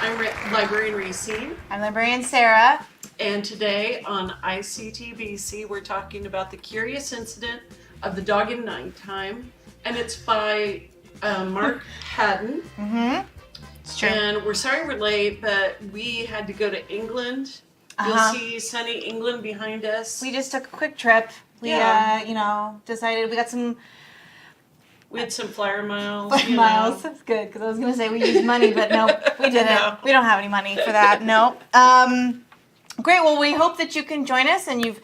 I'm Librarian Racine, I'm Librarian Sarah. and today on ICTBC we're talking about The Curious Incident of the Dog in Nighttime, and it's by Mark Haddon. It's true. And we're sorry we're late, but we had to go to England. You'll see sunny England behind us. We just took a quick trip. We, decided we got some We had some flyer miles. miles. That's good, because I was going to say we used money, but no, we didn't. No. We don't have any money for that. No. Great. Well, we hope that you can join us and you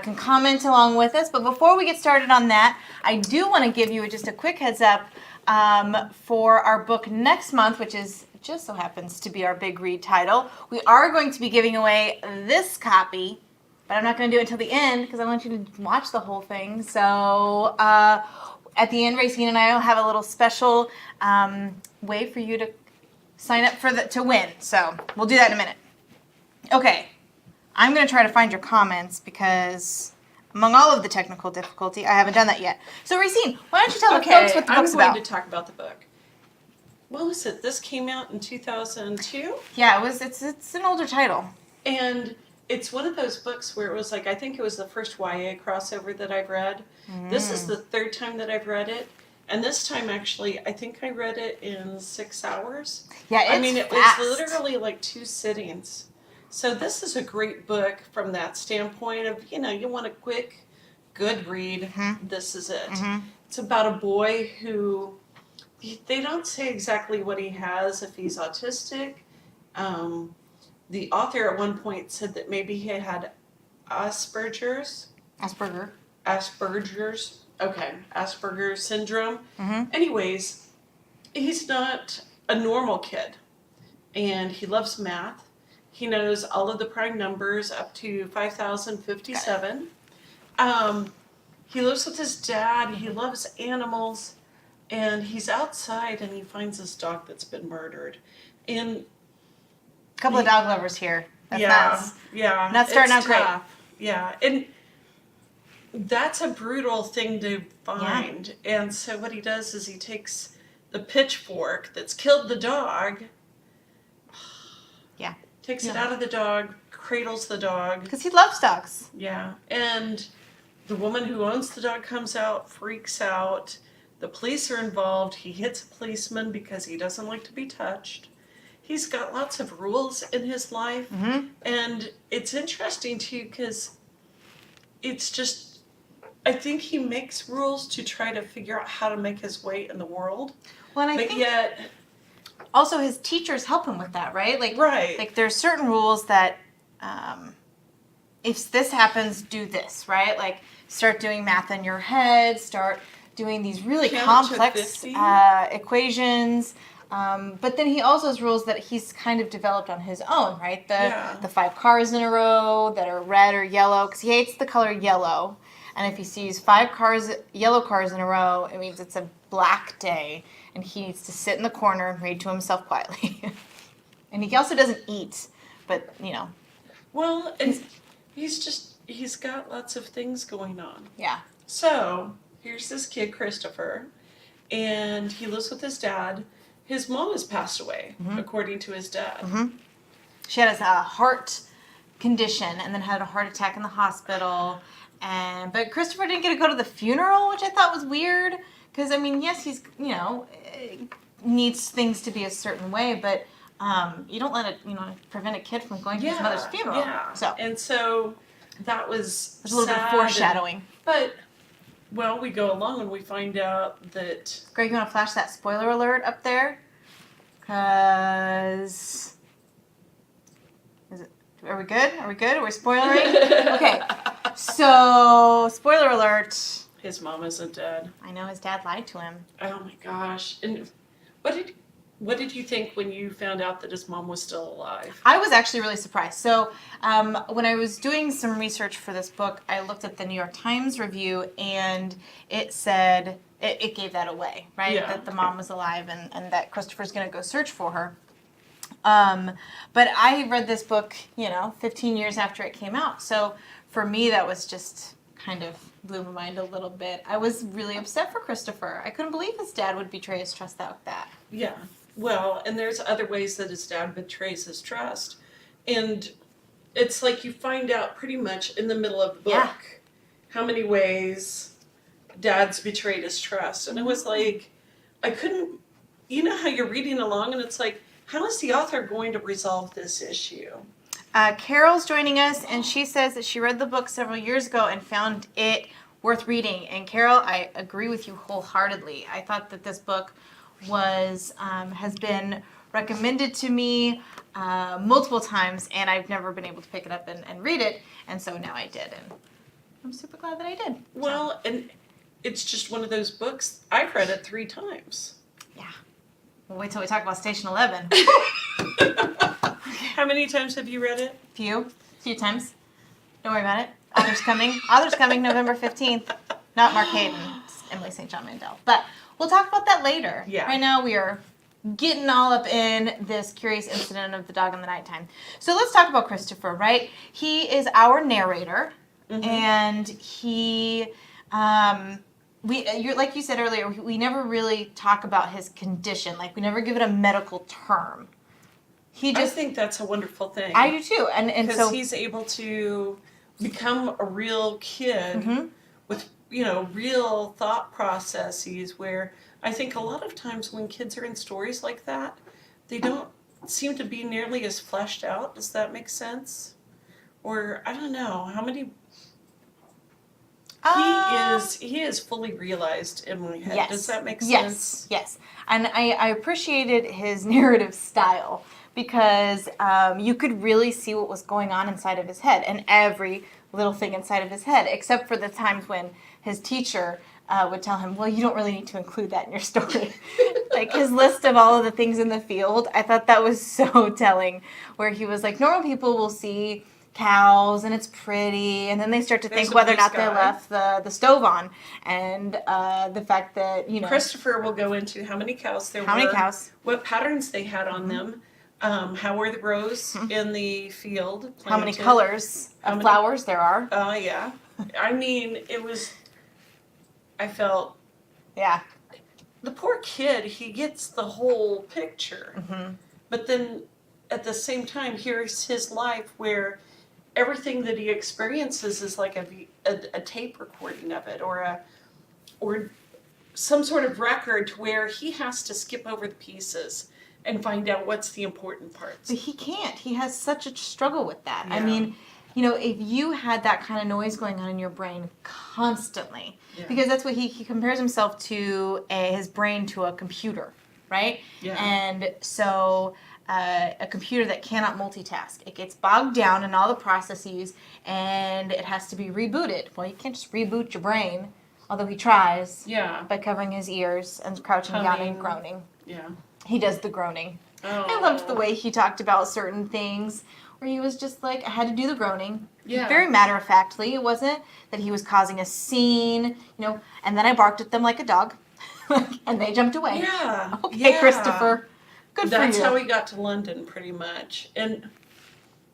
can comment along with us. But before we get started on that, I do want to give you just a quick heads up for our book next month, which is just so happens to be our big read title. We are going to be giving away this copy, but I'm not going to do it until the end because I want you to watch the whole thing. So at the end, Racine and I will have a little special way for you to sign up for to win. So we'll do that in a minute. Okay, I'm going to try to find your comments because among all of the technical difficulty, I haven't done that yet. So Racine, why don't you tell the folks what the book's about? I'm going to talk about the book. What was it? This came out in 2002? Yeah, it's an older title. And it's one of those books where it was like, I think it was the first YA crossover that I've read. This is the third time that I've read it. And this time, actually, I think I read it in 6 hours. Yeah, it fast. was literally like 2 sittings. So this is a great book from that standpoint of, you want a quick, good read. This is it. It's about a boy who, they don't say exactly what he has, if he's autistic. The author at one point said that maybe he had Asperger's syndrome. Anyways, he's not a normal kid, and he loves math. He knows all of the prime numbers up to 5,057. He lives with his dad. He loves animals, and he's outside and he finds this dog that's been murdered. And A couple of dog lovers here. That's nuts. Yeah. Not starting out great. Yeah, and that's a brutal thing to find. Yeah. And so what he does is he takes the pitchfork that's killed the dog. Yeah. Takes it out of the dog, cradles the dog. Because he loves dogs. Yeah. And the woman who owns the dog comes out, freaks out. The police are involved. He hits a policeman because he doesn't like to be touched. He's got lots of rules in his life. And it's interesting, too, because it's just, I think he makes rules to try to figure out how to make his way in the world. Well, and I think yet, also his teachers help him with that, right? Like there's certain rules that if this happens, do this, right? Like start doing math in your head, start doing these really complex equations. But then he also has rules that he's kind of developed on his own, right? The 5 cars in a row that are red or yellow, because he hates the color yellow. And if he sees 5 yellow cars in a row, it means it's a black day, and he needs to sit in the corner and read to himself quietly. And he also doesn't eat, but, Well, and he's got lots of things going on. Yeah. So, here's this kid, Christopher, and he lives with his dad. His mom has passed away, according to his dad. She had a heart condition and then had a heart attack in the hospital. But Christopher didn't get to go to the funeral, which I thought was weird. Because, yes, he's, needs things to be a certain way, but you don't let it, prevent a kid from going to his mother's funeral. Yeah. So that was there's a little bit of foreshadowing. But, well, we go along and we find out that... Greg, you want to flash that spoiler alert up there? Because... Are we good? Are we spoilering? Okay. So, spoiler alert. His mom isn't dead. I know, his dad lied to him. Oh my gosh. And what did you think when you found out that his mom was still alive? I was actually really surprised. So when I was doing some research for this book, I looked at the New York Times review, and it said, it gave that away, right? Yeah. That the mom was alive and that Christopher's going to go search for her. But I read this book, 15 years after it came out. So for me, that was just kind of blew my mind a little bit. I was really upset for Christopher. I couldn't believe his dad would betray his trust like that. Yeah. Well, and there's other ways that his dad betrays his trust. And it's like you find out pretty much in the middle of the book Yeah. how many ways dad's betrayed his trust. And it was like, I couldn't, you know how you're reading along and it's like, how is the author going to resolve this issue? Carol's joining us, and she says that she read the book several years ago and found it worth reading. And Carol, I agree with you wholeheartedly. I thought that this book has been recommended to me multiple times, and I've never been able to pick it up and read it. And so now I did, and I'm super glad that I did. Well, and it's just one of those books, I've read it 3 times. Yeah. We'll wait till we talk about Station 11. How many times have you read it? Few times. Don't worry about it. Author's coming. Author's coming November 15th. Not Mark Hayden. It's Emily St. John Mandel. But we'll talk about that later. Yeah. Right now we are getting all up in this curious incident of the dog in the nighttime. So let's talk about Christopher, right? He is our narrator, and he, like you said earlier, we never really talk about his condition. Like, we never give it a medical term. He I just, think that's a wonderful thing. I do too, and Because so he's able to become a real kid with, real thought processes where I think a lot of times when kids are in stories like that, they don't seem to be nearly as fleshed out. Does that make sense? Or, I don't know, how many... He is fully realized in my head. Yes. Does that make sense? Yes. And I appreciated his narrative style because you could really see what was going on inside of his head and every little thing inside of his head, except for the times when his teacher would tell him, well, you don't really need to include that in your story. Like his list of all of the things in the field, I thought that was so telling, where he was like, normal people will see cows and it's pretty, and then they start to There's think a whether or blue not they sky. left the stove on, and the fact that, Christopher will go into how many cows there were. how many cows. What patterns they had on them. How were the rows in the field planted? How many colors How of many- flowers there are. Yeah. I mean, I felt, Yeah. the poor kid, he gets the whole picture. But then, at the same time, here's his life where everything that he experiences is like a tape recording of it, or some sort of record to where he has to skip over the pieces and find out what's the important parts. But he can't. He has such a struggle with that. I Yeah. mean, if you had that kind of noise going on in your brain constantly, Yeah. because that's what he compares himself to, his brain to a computer, right? Yeah. And so a computer that cannot multitask. It gets bogged down in all the processes, and it has to be rebooted. Well, you can't just reboot your brain, although he tries, Yeah. by covering his ears and crouching down Humming. and groaning. Yeah. He does the groaning. Oh. I loved the way he talked about certain things, where he was just like, I had to do the groaning. Yeah. Very matter-of-factly. It wasn't that he was causing a scene, and then I barked at them like a dog, and they jumped away. Yeah. Okay, Yeah. Christopher. Good That's for you. how he got to London, pretty much. And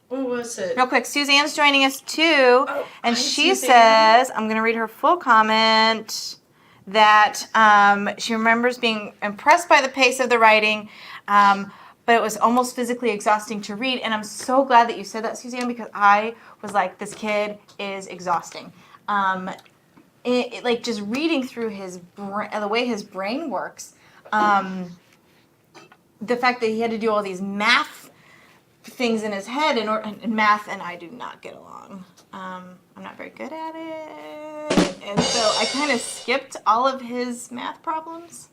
what was it? Real quick, Suzanne's joining us too, Oh, and hi, she Suzanne. says, I'm going to read her full comment, that she remembers being impressed by the pace of the writing, but it was almost physically exhausting to read. And I'm so glad that you said that, Suzanne, because I was like, this kid is exhausting. Like just reading through his the way his brain works, the fact that he had to do all these math things in his head and math and I do not get along. I'm not very good at it, and so I kind of skipped all of his math problems.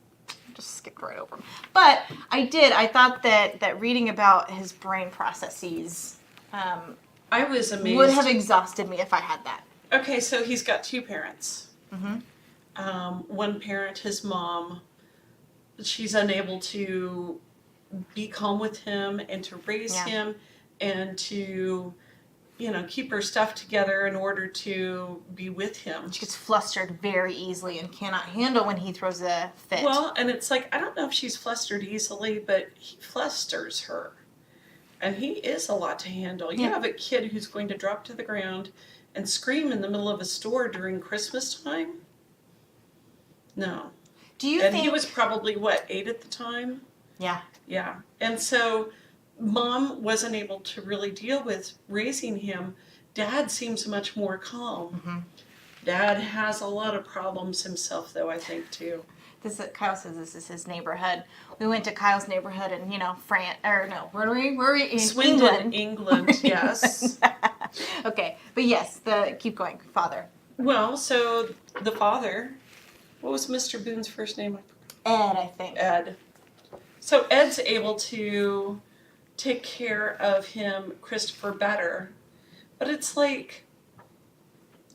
Just skipped right over them. But I did. I thought that reading about his brain processes I was amazed. would have exhausted me if I had that. Okay, so he's got 2 parents. One parent, his mom, she's unable to be calm with him and to raise Yeah. him and to, keep her stuff together in order to be with him. She gets flustered very easily and cannot handle when he throws a fit. Well, and it's like, I don't know if she's flustered easily, but he flusters her. And he is a lot to handle. You Yeah. have a kid who's going to drop to the ground and scream in the middle of a store during Christmas time? No. Do you And think he was probably, 8 at the time? Yeah. Yeah. And so mom wasn't able to really deal with raising him. Dad seems much more calm. Mm-hmm. Dad has a lot of problems himself, though, I think, too. Kyle says this is his neighborhood. We went to Kyle's neighborhood in, France, or no, where were we? In Swindon, England. England, yes. Okay, but yes, keep going, father. Well, so the father, what was Mr. Boone's first name? Ed, I think. Ed. So Ed's able to take care of him, Christopher, better. But it's like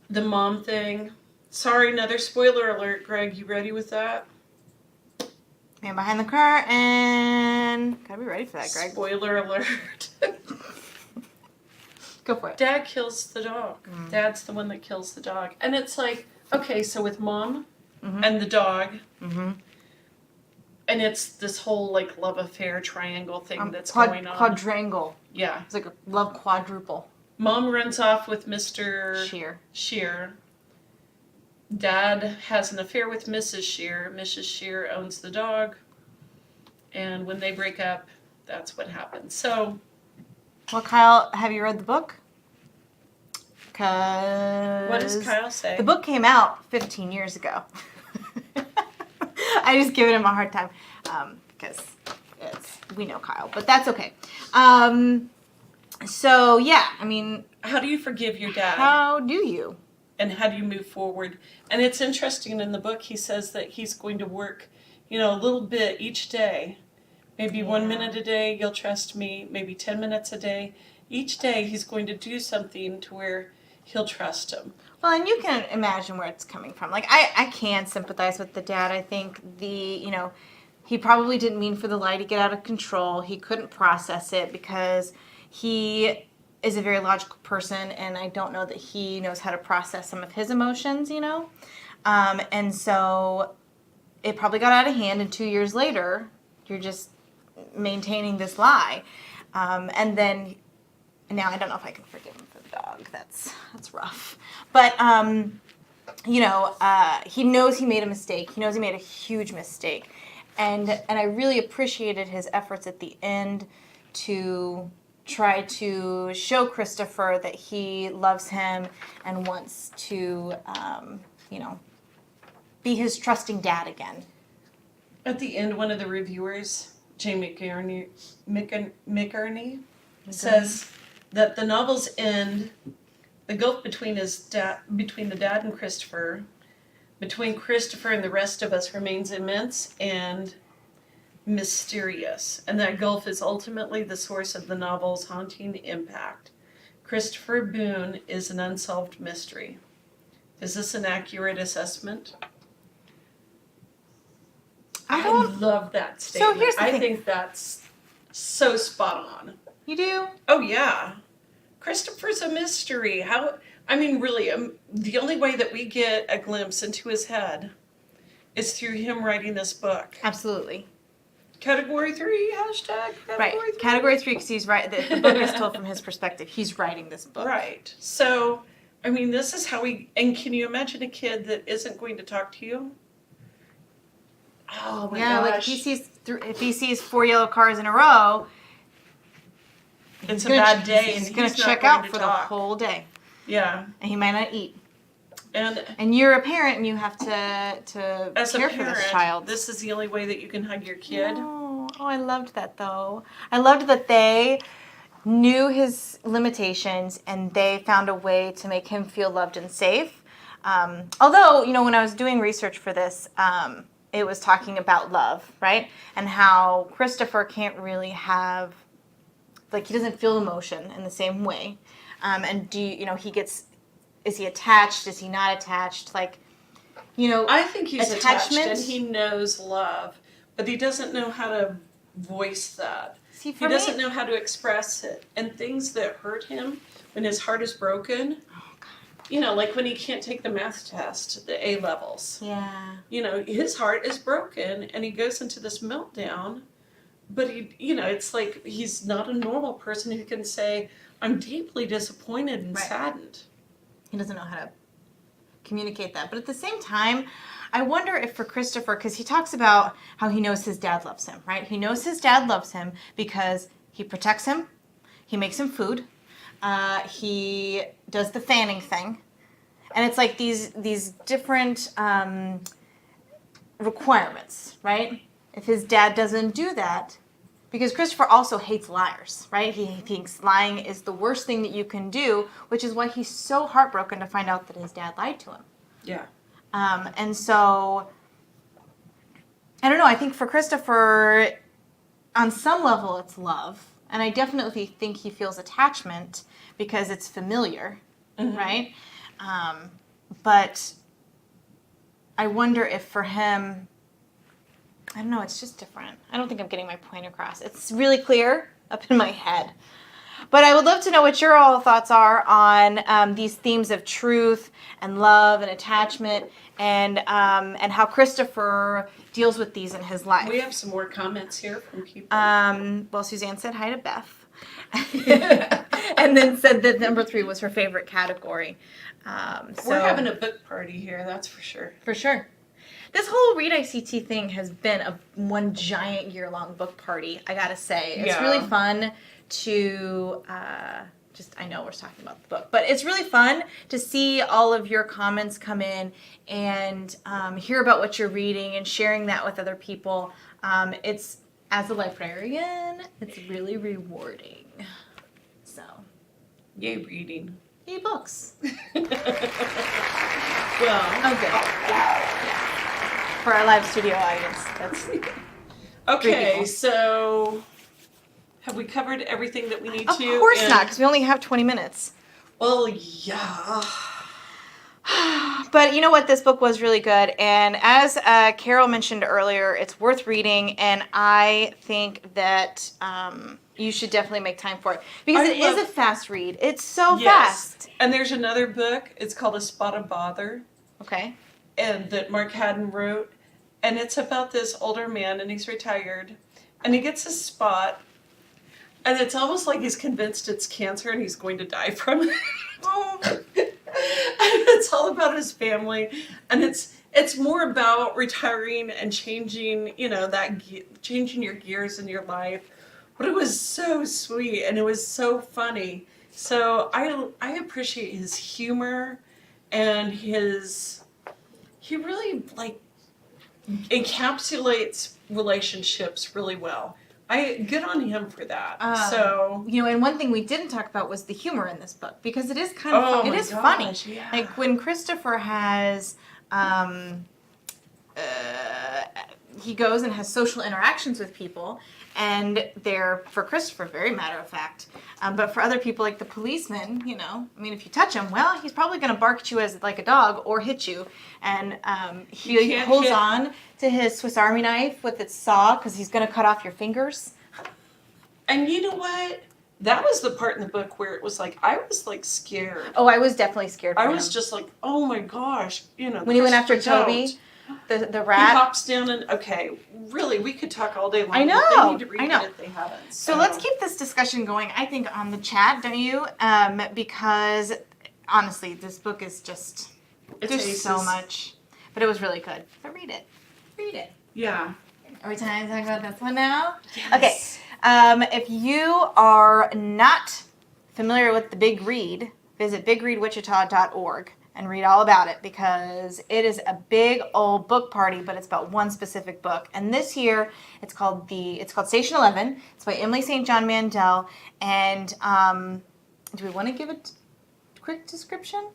the mom thing. Sorry, another spoiler alert, Greg. You ready with that? Man behind the car, and gotta be ready for that, Greg. Spoiler alert. Go for it. Dad kills the dog. Dad's the one that kills the dog. And it's like, okay, so with mom and the dog, and it's this whole like love affair triangle thing that's going on. Quadrangle. Yeah. It's like a love quadruple. Mom runs off with Mr. Shear. Dad has an affair with Mrs. Shear. Mrs. Shear owns the dog. And when they break up, that's what happens. So, well, Kyle, have you read the book? Because what does Kyle say? The book came out 15 years ago. I just give him a hard time because we know Kyle, but that's okay. So yeah, I mean, how do you forgive your dad? How do you? And how do you move forward? And it's interesting in the book, he says that he's going to work, a little bit each day. Maybe 1 minute a day, you'll trust me. Maybe 10 minutes a day. Each day he's going to do something to where he'll trust him. Well, and you can imagine where it's coming from. Like, I can sympathize with the dad. I think he probably didn't mean for the lie to get out of control. He couldn't process it because he is a very logical person, and I don't know that he knows how to process some of his emotions, and so it probably got out of hand, and 2 years later, you're just maintaining this lie. And then, now I don't know if I can forgive him for the dog. That's rough. But, he knows he made a mistake. He knows he made a huge mistake. And I really appreciated his efforts at the end to try to show Christopher that he loves him and wants to, be his trusting dad again. At the end, one of the reviewers, Jay McInerney, says that the novel's end, the gulf between the dad and Christopher, between Christopher and the rest of us remains immense and mysterious, and that gulf is ultimately the source of the novel's haunting impact. Christopher Boone is an unsolved mystery. Is this an accurate assessment? I love that statement. So here's the thing. I think that's so spot on. You do? Oh yeah, Christopher's a mystery. Really, the only way that we get a glimpse into his head is through him writing this book. Absolutely. Category 3, hashtag Category 3. Right, Category 3, because he's right. The book is told from his perspective. He's writing this book. Right. So, this is how and can you imagine a kid that isn't going to talk to you? Oh my gosh. Like if he sees 4 yellow cars in a row, it's a bad day, he's and going to he's check not out going for to the talk. whole day. Yeah. And he might not eat. And you're a parent, and you have to as care a parent, for this child. this is the only way that you can hug your kid. Oh, I loved that, though. I loved that they knew his limitations, and they found a way to make him feel loved and safe. Although, when I was doing research for this, it was talking about love, right? And how Christopher can't really have, he doesn't feel emotion in the same way. And is he attached? Is he not attached? I think he's attached and he knows love, but he doesn't know how to voice that. He doesn't know how to express it. And things that hurt him when his heart is broken, like when he can't take the math test, the A levels. Yeah. His heart is broken and he goes into this meltdown, but it's like he's not a normal person who can say, I'm deeply disappointed and saddened. He doesn't know how to communicate that. But at the same time, I wonder if for Christopher, because he talks about how he knows his dad loves him, right? He knows his dad loves him because he protects him, he makes him food, he does the fanning thing, and it's like these different requirements, right? If his dad doesn't do that, because Christopher also hates liars, right? He thinks lying is the worst thing that you can do, which is why he's so heartbroken to find out that his dad lied to him. Yeah. And so, I don't know, I think for Christopher, on some level it's love. And I definitely think he feels attachment because it's familiar, right? But I wonder if for him, I don't know, it's just different. I don't think I'm getting my point across. It's really clear up in my head. But I would love to know what your all thoughts are on these themes of truth and love and attachment and how Christopher deals with these in his life. We have some more comments here from people. Well, Suzanne said hi to Beth. And then said that number 3 was her favorite category. We're having a book party here, that's for sure. For sure. This whole Read ICT thing has been one giant year-long book party, I gotta say. It's really fun to I know we're talking about the book, but it's really fun to see all of your comments come in and hear about what you're reading and sharing that with other people. It's, as a librarian, it's really rewarding. So, Yay, reading. yay books. Well, Oh, good. Yeah. For our live studio audience, that's okay, people. so have we covered everything that we need of to? course And- not, because we only have 20 minutes. Well, yeah. But you know what? This book was really good. And as Carol mentioned earlier, it's worth reading. And I think that you should definitely make time for it. Because it is a fast read. It's so fast. And there's another book. It's called A Spot of Bother. Okay. And that Mark Haddon wrote. And it's about this older man, and he's retired. And he gets a spot. And it's almost like he's convinced it's cancer and he's going to die from it. And it's all about his family. And it's more about retiring and changing, changing your gears in your life. But it was so sweet and it was so funny. So I appreciate his humor and he really encapsulates relationships really well. Good on him for that. And one thing we didn't talk about was the humor in this book, because it is kind of it is funny. Yeah. Like when Christopher has he goes and has social interactions with people, and they're, for Christopher, very matter of fact. But for other people, like the policeman, if you touch him, well, he's probably going to bark at you as like a dog or hit you. And he holds on to his Swiss Army knife with its saw because he's going to cut off your fingers. And you know what? That was the part in the book where it was like, I was like scared. Oh, I was definitely scared for him. I was just like, oh my gosh. When he went after Toby, the rat. He hops down and, okay, really, we could talk all day long. I know. But they need to read I know. it if they haven't. So let's keep this discussion going, I think, on the chat, don't you? Because, honestly, this book is just, there's so much. But it was really good. So read it. Read it. Yeah. Are we time to talk about this one now? Yes. Okay. If you are not familiar with the Big Read, visit bigreadwichita.org and read all about it, because it is a big old book party, but it's about one specific book. And this year, it's called Station 11. It's by Emily St. John Mandel. And do we want to give a quick description?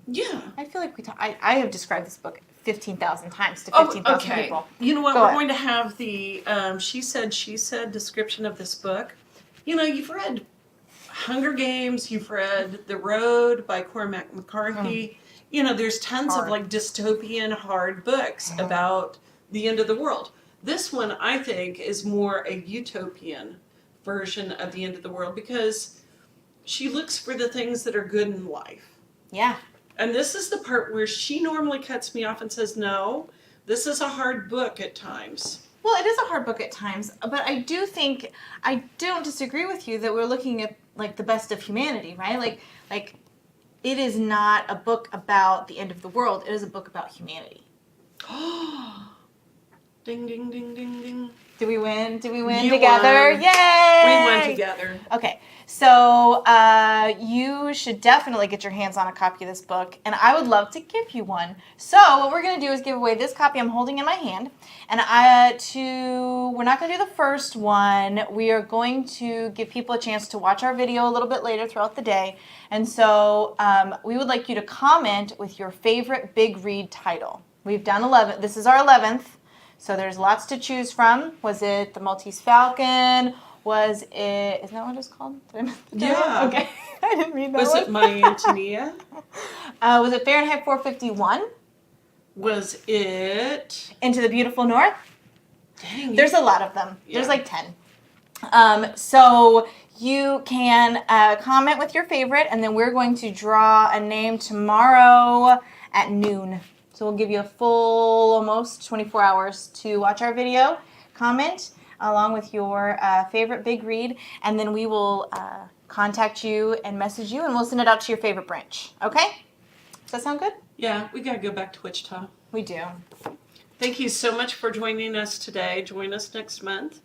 Yeah. I feel like I have described this book 15,000 times to 15,000 people. You know what? Go We're ahead. going to have the she said description of this book. You've read Hunger Games, you've read The Road by Cormac McCarthy. There's tons of like dystopian hard books about the end of the world. This one, I think, is more a utopian version of the end of the world, because she looks for the things that are good in life. Yeah. And this is the part where she normally cuts me off and says, no, this is a hard book at times. Well, it is a hard book at times, but I don't disagree with you that we're looking at like the best of humanity, right? Like it is not a book about the end of the world. It is a book about humanity. Ding, ding, ding, ding, ding. Did we win? Did we win You together? won. Yay! We won together. Okay, so you should definitely get your hands on a copy of this book, and I would love to give you one. So what we're going to do is give away this copy I'm holding in my hand, and we're not going to do the first one. We are going to give people a chance to watch our video a little bit later throughout the day, and so we would like you to comment with your favorite Big Read title. We've done 11. This is our 11th. So there's lots to choose from. Was it The Maltese Falcon? Was it, isn't that what it's called? Did I miss the title? Yeah. Okay. I didn't read that Was one. it My Antonia? Was it Fahrenheit 451? Was it... Into the Beautiful North? Dang. There's a lot of them. Yeah. There's like 10. So you can comment with your favorite, and then we're going to draw a name tomorrow at noon. So we'll give you a full almost 24 hours to watch our video, comment along with your favorite Big Read, and then we will contact you and message you, and we'll send it out to your favorite branch. Okay? Does that sound good? Yeah, we gotta go back to Wichita. We do. Thank you so much for joining us today. Join us next month.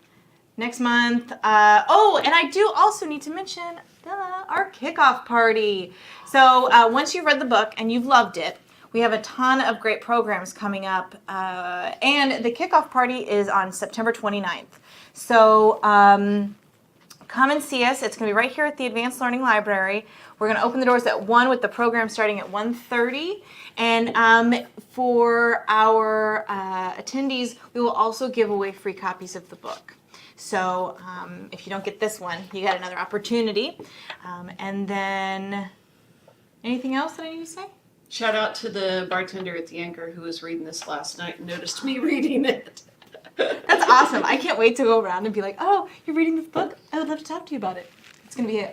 Next month. Oh, and I do also need to mention our kickoff party. So once you've read the book and you've loved it, we have a ton of great programs coming up, and the kickoff party is on September 29th. So come and see us. It's going to be right here at the Advanced Learning Library. We're going to open the doors at 1 with the program starting at 1:30. And for our attendees, we will also give away free copies of the book. So if you don't get this one, you got another opportunity. And then anything else that I need to say? Shout out to the bartender at the Anchor who was reading this last night and noticed me reading it. That's awesome. I can't wait to go around and be like, oh, you're reading this book? I would love to talk to you about it. It's going to be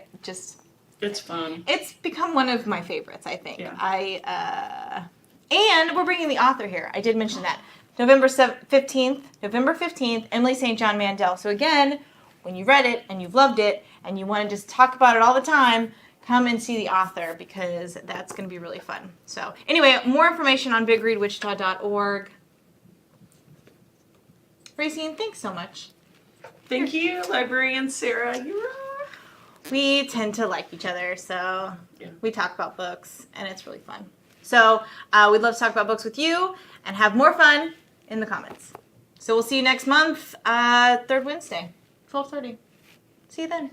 It's fun. It's become one of my favorites, I think. Yeah. And we're bringing the author here. I did mention that. November 15th, Emily St. John Mandel. So again, when you read it and you've loved it and you want to just talk about it all the time, come and see the author because that's going to be really fun. So anyway, more information on bigreadwichita.org. Racine, thanks so much. Thank you, librarian Sarah. You rock. We tend to like each other, so Yeah. we talk about books, and it's really fun. So we'd love to talk about books with you and have more fun in the comments. So we'll see you next month, third Wednesday, 12:30. See you then.